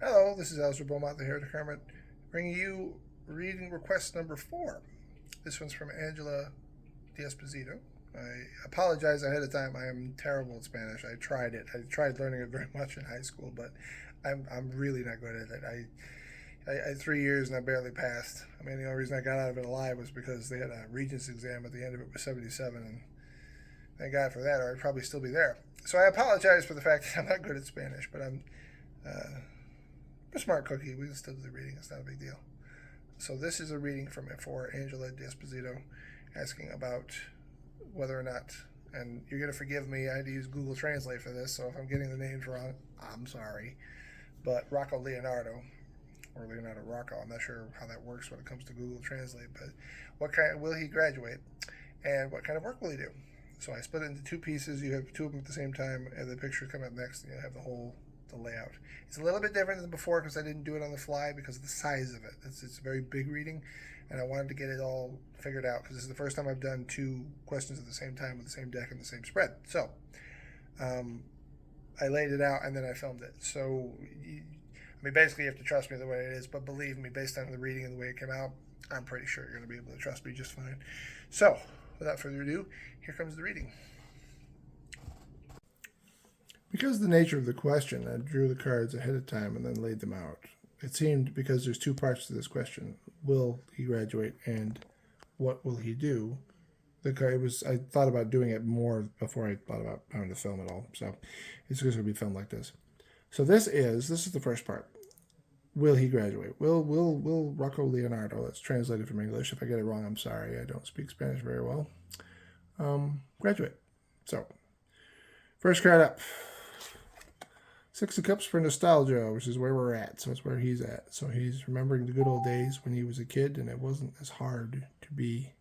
Hello, this is Alistair Beaumont, the Heretic Hermit, bringing you reading request number 4. This one's from Angela D'Esposito. I apologize ahead of time. I am terrible at Spanish. I tried it. I tried learning it very much in high school, but I'm really not good at it. I had 3 years and I barely passed. I mean, the only reason I got out of it alive was because they had a Regents exam at the end of it with 77, and thank God for that, or I'd probably still be there. So I apologize for the fact that I'm not good at Spanish, but I'm a smart cookie. We can still do the reading. It's not a big deal. So this is a reading from for Angela D'Esposito, asking about whether or not, and you're going to forgive me, I had to use Google Translate for this, so if I'm getting the names wrong, I'm sorry. But Rocco Leonardo, or Leonardo Rocco, I'm not sure how that works when it comes to Google Translate, but what kind will he graduate, and what kind of work will he do? So I split it into two pieces. You have two of them at the same time, and the pictures come up next, and you have the layout. It's a little bit different than before because I didn't do it on the fly because of the size of it. It's a very big reading, and I wanted to get it all figured out because this is the first time I've done two questions at the same time with the same deck and the same spread. So I laid it out and then I filmed it. So I mean, basically you have to trust me the way it is, but believe me, based on the reading and the way it came out, I'm pretty sure you're going to be able to trust me just fine. So without further ado, here comes the reading. Because of the nature of the question, I drew the cards ahead of time and then laid them out. It seemed, because there's two parts to this question, will he graduate and what will he do? I thought about doing it more before I thought about having to film it all. So it's just going to be filmed like this. So this is the first part. Will he graduate? Will Rocco Leonardo, that's translated from English. If I get it wrong, I'm sorry. I don't speak Spanish very well. Graduate. So first card up. Six of Cups for nostalgia, which is where we're at. So it's where he's at. So he's remembering the good old days when he was a kid and it wasn't as hard to be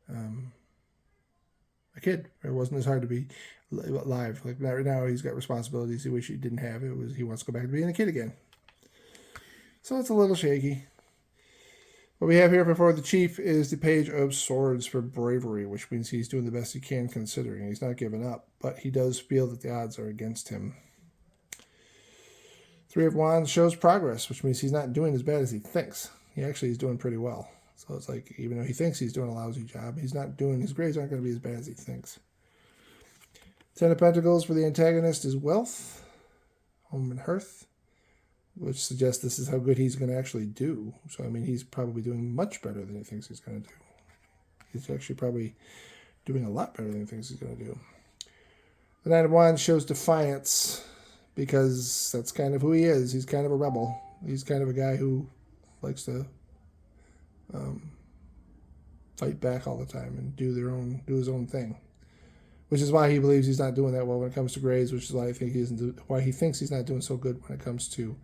a kid. It wasn't as hard to be live. Like right now he's got responsibilities he wish he didn't have. He wants to go back to being a kid again. So it's a little shaky. What we have here before the Chief is the Page of Swords for bravery, which means he's doing the best he can considering. He's not giving up, but he does feel that the odds are against him. Three of Wands shows progress, which means he's not doing as bad as he thinks. He actually is doing pretty well. So it's like, even though he thinks he's doing a lousy job, his grades aren't going to be as bad as he thinks. Ten of Pentacles for the antagonist is wealth, home and hearth, which suggests this is how good he's going to actually do. So, I mean, he's probably doing much better than he thinks he's going to do. He's actually probably doing a lot better than he thinks he's going to do. The Nine of Wands shows defiance, because that's kind of who he is. He's kind of a rebel. He's kind of a guy who likes to fight back all the time and do his own thing, which is why he believes he's not doing that well when it comes to grades, which is why why he thinks he's not doing so good when it comes to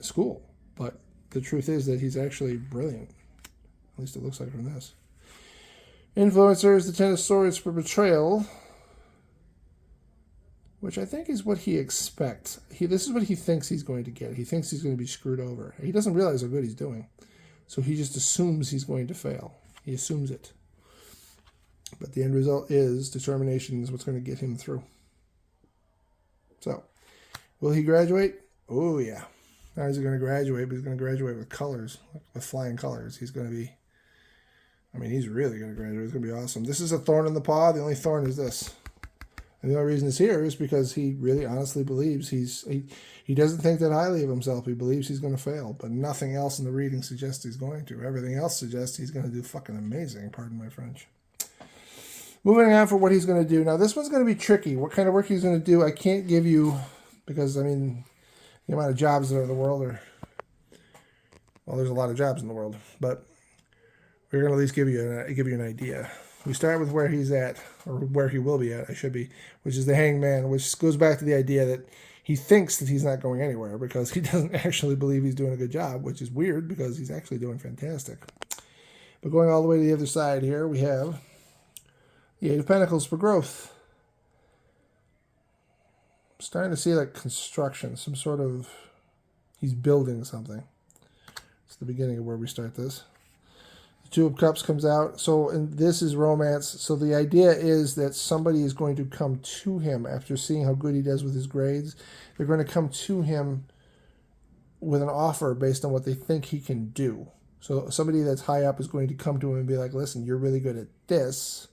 school. But the truth is that he's actually brilliant. At least it looks like from this. Influencer is the Ten of Swords for betrayal, which I think is what he expects. This is what he thinks he's going to get. He thinks he's going to be screwed over. He doesn't realize how good he's doing. So he just assumes he's going to fail. He assumes it. But the end result is determination is what's going to get him through. So, will he graduate? Oh, yeah. Now he's going to graduate, but he's going to graduate with colors, with flying colors. He's going to be, he's really going to graduate. It's going to be awesome. This is a thorn in the paw. The only thorn is this. And the only reason it's here is because he really honestly believes he doesn't think that highly of himself. He believes he's going to fail, but nothing else in the reading suggests he's going to. Everything else suggests he's going to do fucking amazing, pardon my French. Moving on for what he's going to do. Now, this one's going to be tricky. What kind of work he's going to do, I can't give you, because, the amount of jobs that are in the world are, well, there's a lot of jobs in the world, but we're going to at least give you an idea. We start with where he's at, or where he will be at, which is the Hangman, which goes back to the idea that he thinks that he's not going anywhere because he doesn't actually believe he's doing a good job, which is weird because he's actually doing fantastic. But going all the way to the other side here, we have the Eight of Pentacles for growth. I'm starting to see like construction, some sort of, he's building something. It's the beginning of where we start this. Two of Cups comes out. So, and this is romance. So the idea is that somebody is going to come to him after seeing how good he does with his grades. They're going to come to him with an offer based on what they think he can do. So somebody that's high up is going to come to him and be like, listen, you're really good at this.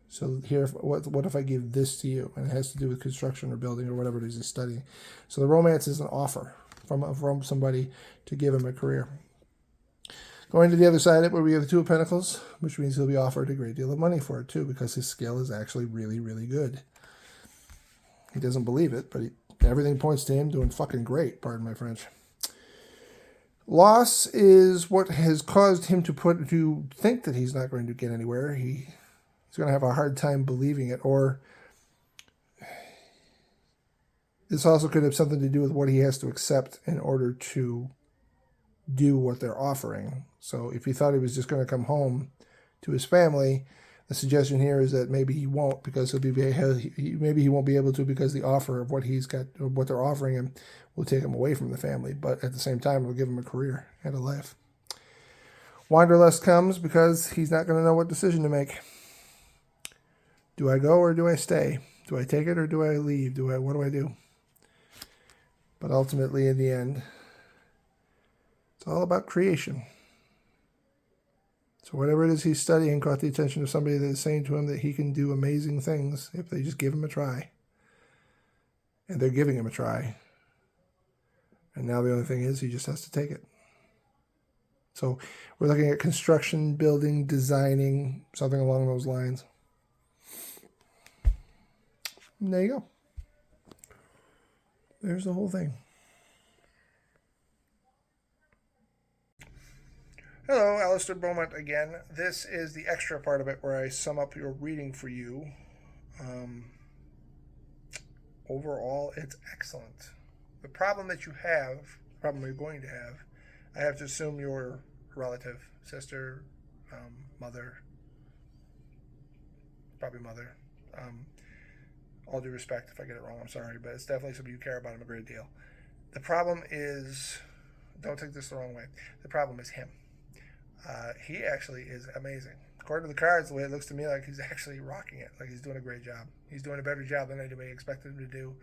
So here, what if I give this to you? And it has to do with construction or building or whatever it is he's studying. So the romance is an offer from somebody to give him a career. Going to the other side of it, where we have the Two of Pentacles, which means he'll be offered a great deal of money for it too, because his skill is actually really, really good. He doesn't believe it, but everything points to him doing fucking great, pardon my French. Loss is what has caused him to think that he's not going to get anywhere. He's going to have a hard time believing it, or this also could have something to do with what he has to accept in order to do what they're offering. So if he thought he was just going to come home to his family, the suggestion here is that maybe he won't, because maybe he won't be able to, because the offer of what he's got, or what they're offering him, will take him away from the family. But at the same time, it'll give him a career and a life. Wanderlust comes because he's not going to know what decision to make. Do I go or do I stay? Do I take it or do I leave? What do I do? But ultimately, in the end, it's all about creation. So whatever it is he's studying caught the attention of somebody that is saying to him that he can do amazing things if they just give him a try. And they're giving him a try. And now the only thing is he just has to take it. So we're looking at construction, building, designing, something along those lines. And there you go. There's the whole thing. Hello, Alistair Beaumont again. This is the extra part of it where I sum up your reading for you. Overall, it's excellent. The problem that you have, the problem you're going to have, I have to assume your relative, sister, mother, probably mother. All due respect if I get it wrong, I'm sorry, but it's definitely somebody you care about him a great deal. The problem is, don't take this the wrong way, the problem is him. He actually is amazing. According to the cards, the way it looks to me, like he's actually rocking it. Like he's doing a great job. He's doing a better job than anybody expected him to do.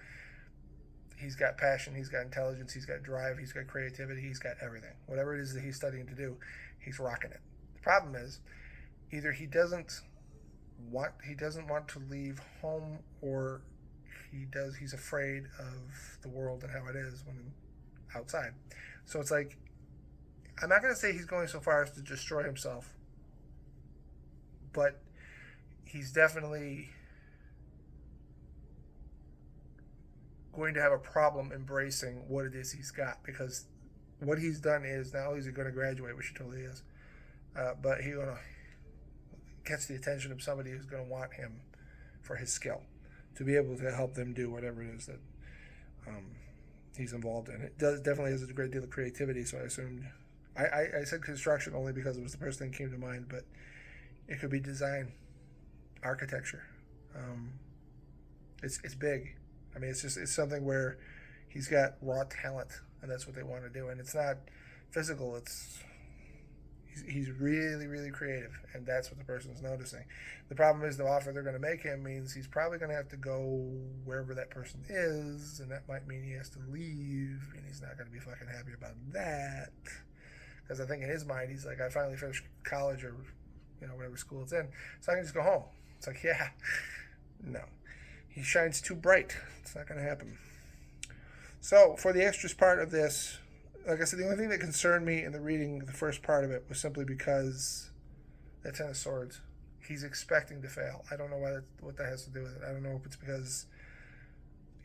He's got passion, he's got intelligence, he's got drive, he's got creativity, he's got everything. Whatever it is that he's studying to do, he's rocking it. The problem is, either he doesn't want to leave home, or he's afraid of the world and how it is when outside. So it's like, I'm not going to say he's going so far as to destroy himself, but he's definitely going to have a problem embracing what it is he's got, because what he's done is, not only is he going to graduate, which he totally is, but he's going to catch the attention of somebody who's going to want him for his skill, to be able to help them do whatever it is that he's involved in. It definitely has a great deal of creativity, so I assumed, I said construction only because it was the first thing that came to mind, but it could be design, architecture. It's big. I mean, it's something where he's got raw talent, and that's what they want to do. And it's not physical. He's really, really creative, and that's what the person's noticing. The problem is the offer they're going to make him means he's probably going to have to go wherever that person is, and that might mean he has to leave, and he's not going to be fucking happy about that. Because I think in his mind, he's like, I finally finished college, or whatever school it's in, so I can just go home. It's like, yeah, no. He shines too bright. It's not going to happen. So, for the extras part of this, like I said, the only thing that concerned me in the reading, the first part of it, was simply because that Ten of Swords, he's expecting to fail. I don't know what that has to do with it. I don't know if it's because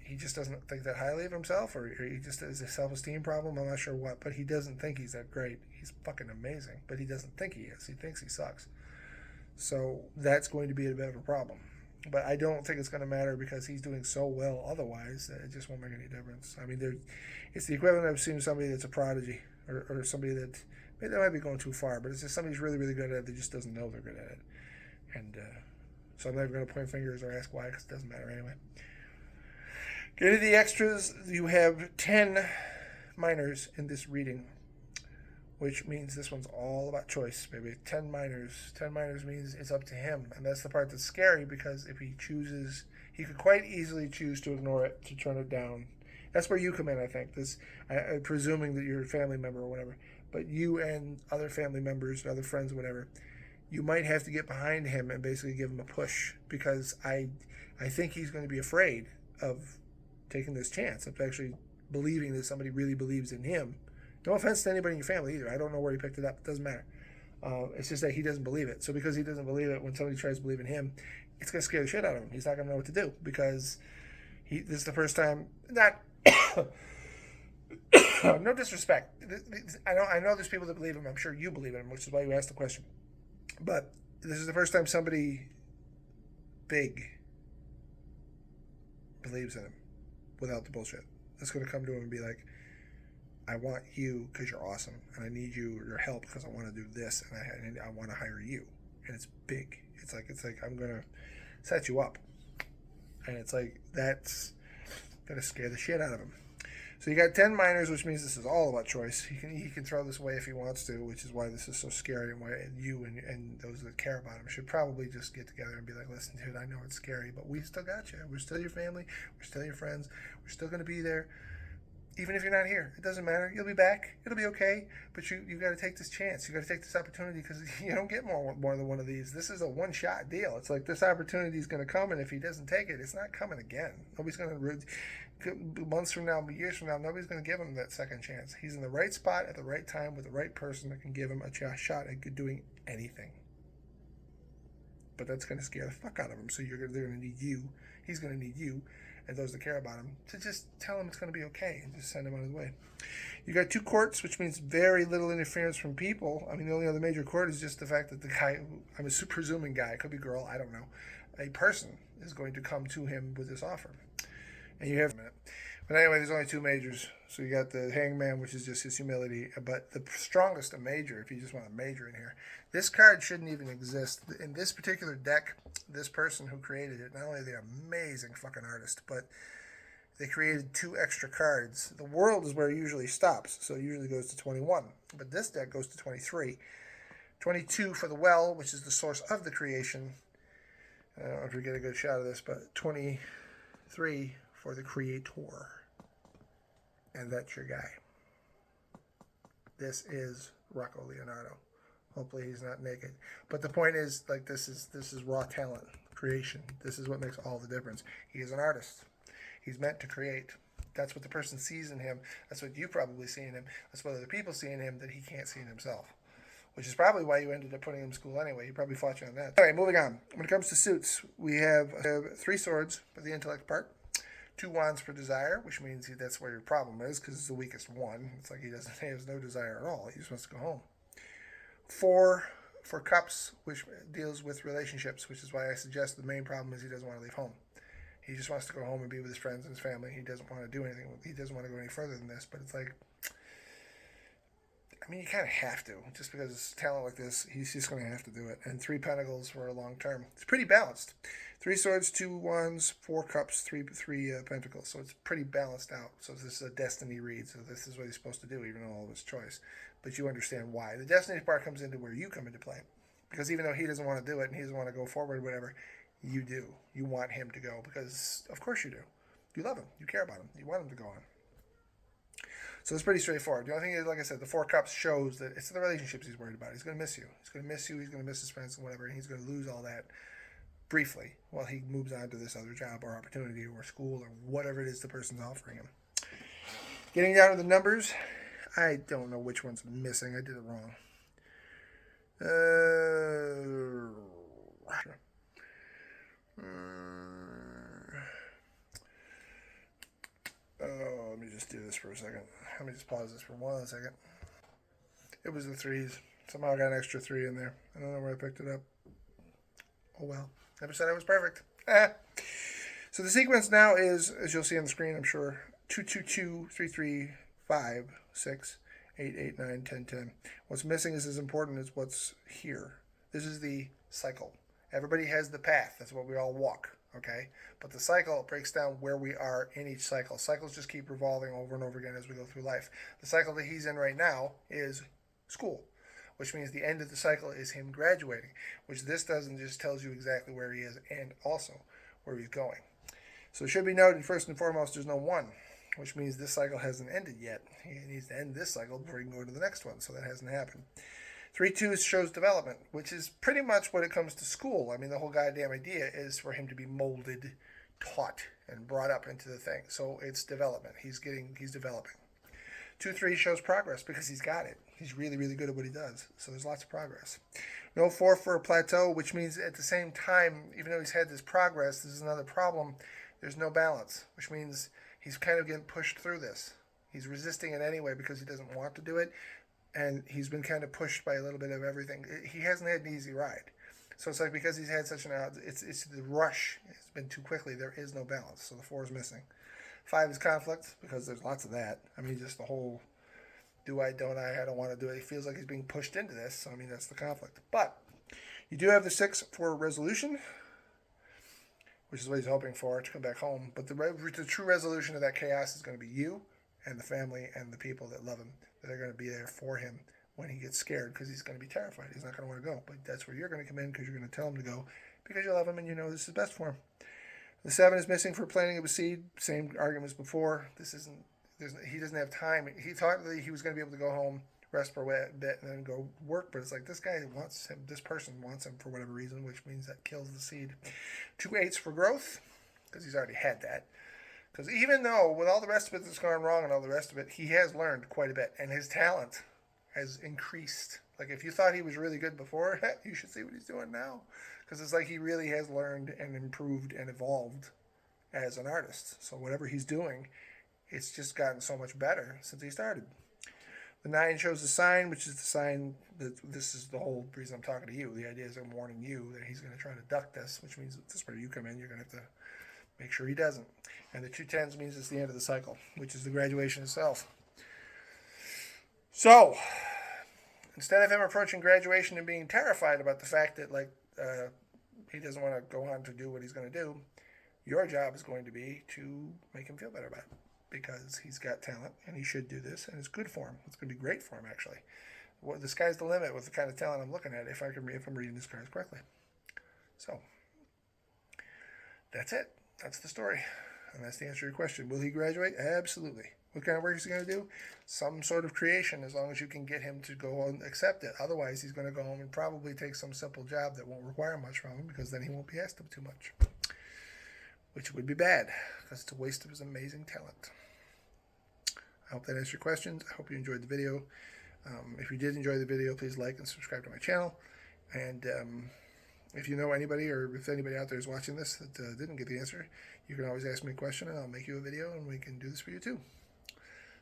he just doesn't think that highly of himself, or he just has a self-esteem problem. I'm not sure what, but he doesn't think he's that great. He's fucking amazing, but he doesn't think he is. He thinks he sucks. So that's going to be a bit of a problem. But I don't think it's going to matter, because he's doing so well otherwise that it just won't make any difference. I mean, it's the equivalent of seeing somebody that's a prodigy, or somebody that, maybe they might be going too far, but it's just somebody who's really, really good at it that just doesn't know they're good at it. And so I'm never going to point fingers or ask why, because it doesn't matter anyway. Get to the extras. You have 10 minors in this reading. which means this one's all about choice, baby. 10 minors. 10 minors means it's up to him. And that's the part that's scary, because if he chooses, he could quite easily choose to ignore it, to turn it down. That's where you come in, I think. Presuming that you're a family member or whatever. But you and other family members, other friends, whatever, you might have to get behind him and basically give him a push, because I think he's going to be afraid of taking this chance, of actually believing that somebody really believes in him. No offense to anybody in your family either. I don't know where he picked it up. It doesn't matter. It's just that he doesn't believe it. So because he doesn't believe it, when somebody tries to believe in him, it's going to scare the shit out of him. He's not going to know what to do, because this is the first time. Not no disrespect. I know there's people that believe him. I'm sure you believe in him, which is why you asked the question. But this is the first time somebody big believes in him without the bullshit. That's going to come to him and be like, I want you because you're awesome, and I need your help because I want to do this, and I want to hire you. And it's big. It's like I'm going to set you up. And it's like, that's going to scare the shit out of him. So you got 10 minors, which means this is all about choice. He can throw this away if he wants to, which is why this is so scary, and why you and those that care about him should probably just get together and be like, listen, dude, I know it's scary, but we still got you. We're still your family. We're still your friends. We're still going to be there. Even if you're not here, it doesn't matter. You'll be back. It'll be okay. But you got to take this chance. You got to take this opportunity, because you don't get more than one of these. This is a one-shot deal. It's like, this opportunity is going to come, and if he doesn't take it, it's not coming again. Nobody's going to, months from now, years from now, nobody's going to give him that second chance. He's in the right spot at the right time with the right person that can give him a shot at doing anything. But that's going to scare the fuck out of him. So they're going to need you. He's going to need you, and those that care about him, to just tell him it's going to be okay and just send him on his way. You got 2 courts, which means very little interference from people. I mean, the only other major court is just the fact that the guy, I'm a presuming guy, it could be girl, I don't know, a person is going to come to him with this offer. And you have a minute. But anyway, there's only 2 majors. So you got the Hangman, which is just his humility. But the strongest a major, if you just want a major in here, this card shouldn't even exist. In this particular deck, this person who created it, not only are they an amazing fucking artist, but they created 2 extra cards. The world is where it usually stops, so it usually goes to 21. But this deck goes to 23. 22 for the well, which is the source of the creation. I don't know if we get a good shot of this, but 23 for the creator. And that's your guy. This is Rocco Leonardo. Hopefully he's not naked. But the point is, like, this is raw talent, creation. This is what makes all the difference. He is an artist. He's meant to create. That's what the person sees in him. That's what you probably see in him. That's what other people see in him that he can't see in himself. Which is probably why you ended up putting him in school anyway. He probably fought you on that. All right, moving on. When it comes to suits, we have 3 swords for the intellect part. 2 wands for desire, which means that's where your problem is, because it's the weakest one. It's like he has no desire at all. He just wants to go home. 4 for cups, which deals with relationships, which is why I suggest the main problem is he doesn't want to leave home. He just wants to go home and be with his friends and his family. He doesn't want to do anything. He doesn't want to go any further than this, but it's like, I mean, you kind of have to. Just because it's talent like this, he's just going to have to do it. And 3 pentacles for a long term. It's pretty balanced. 3 swords, 2 wands, 4 cups, 3 pentacles. So it's pretty balanced out. So this is a destiny read. So this is what he's supposed to do, even though all of his choice. But you understand why. The destiny part comes into where you come into play. Because even though he doesn't want to do it and he doesn't want to go forward, whatever, you do. You want him to go because, of course you do. You love him. You care about him. You want him to go on. So it's pretty straightforward. The only thing is, like I said, the 4 cups shows that it's the relationships he's worried about. He's going to miss you. He's going to miss you. He's going to miss his friends and whatever. And he's going to lose all that briefly while he moves on to this other job or opportunity or school or whatever it is the person's offering him. Getting down to the numbers, I don't know which one's missing. I did it wrong. Let me just do this for a second. Let me just pause this for 1 second. It was the 3s. Somehow I got an extra 3 in there. I don't know where I picked it up. Oh well. Never said I was perfect. So the sequence now is, as you'll see on the screen, I'm sure, 2, 2, 2, 3, 3, 5, 6, 8, 8, 9, 10, 10. What's missing is as important as what's here. This is the cycle. Everybody has the path. That's what we all walk. Okay? But the cycle breaks down where we are in each cycle. Cycles just keep revolving over and over again as we go through life. The cycle that he's in right now is school, which means the end of the cycle is him graduating, which this doesn't, just tells you exactly where he is and also where he's going. So it should be noted, first and foremost, there's no 1, which means this cycle hasn't ended yet. He needs to end this cycle before he can go to the next one, so that hasn't happened. 3-2 shows development, which is pretty much what it comes to school. I mean, the whole goddamn idea is for him to be molded, taught, and brought up into the thing. So it's development. He's developing. 2-3 shows progress because he's got it. He's really, really good at what he does. So there's lots of progress. No 4 for a plateau, which means at the same time, even though he's had this progress, this is another problem. There's no balance, which means he's kind of getting pushed through this. He's resisting it anyway because he doesn't want to do it. And he's been kind of pushed by a little bit of everything. He hasn't had an easy ride. So it's like because he's had such an it's the rush. It's been too quickly. There is no balance. So the 4 is missing. 5 is conflict because there's lots of that. I mean, just the whole do I, don't I don't want to do it. He feels like he's being pushed into this. So, I mean, that's the conflict. But you do have the 6 for resolution, which is what he's hoping for, to come back home. But the true resolution of that chaos is going to be you and the family and the people that love him, that are going to be there for him when he gets scared, because he's going to be terrified. He's not going to want to go. But that's where you're going to come in, because you're going to tell him to go because you love him and you know this is best for him. The 7 is missing for planting of a seed. Same argument as before. He doesn't have time. He thought that he was going to be able to go home, rest for a bit, and then go work. But it's like this guy wants him. This person wants him for whatever reason, which means that kills the seed. 2 8s for growth, because he's already had that. Because even though with all the rest of it that's gone wrong and all the rest of it, he has learned quite a bit, and his talent has increased. Like if you thought he was really good before, you should see what he's doing now. Because it's like he really has learned and improved and evolved as an artist. So whatever he's doing, it's just gotten so much better since he started. The 9 shows the sign, which is the sign that this is the whole reason I'm talking to you. The idea is I'm warning you that he's going to try to duck this, which means this is where you come in. You're going to have to make sure he doesn't. And the 2 10s means it's the end of the cycle, which is the graduation itself. So instead of him approaching graduation and being terrified about the fact that he doesn't want to go on to do what he's going to do, your job is going to be to make him feel better about it, because he's got talent and he should do this, and it's good for him. It's going to be great for him, actually. Well, the sky's the limit with the kind of talent I'm looking at, if I'm reading this cards correctly. So that's it. That's the story. And that's the answer to your question. Will he graduate? Absolutely. What kind of work is he going to do? Some sort of creation, as long as you can get him to go and accept it. Otherwise, he's going to go home and probably take some simple job that won't require much from him, because then he won't be asked to too much, which would be bad, because it's a waste of his amazing talent. I hope that answers your questions. I hope you enjoyed the video. If you did enjoy the video, please like and subscribe to my channel. And if you know anybody, or if anybody out there is watching this that didn't get the answer, you can always ask me a question and I'll make you a video and we can do this for you too.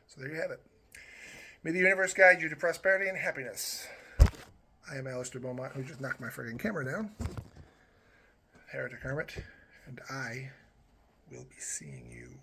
So there you have it. May the universe guide you to prosperity and happiness. I am Alistair Beaumont, who just knocked my friggin' camera down. Heretic Hermit, and I will be seeing you.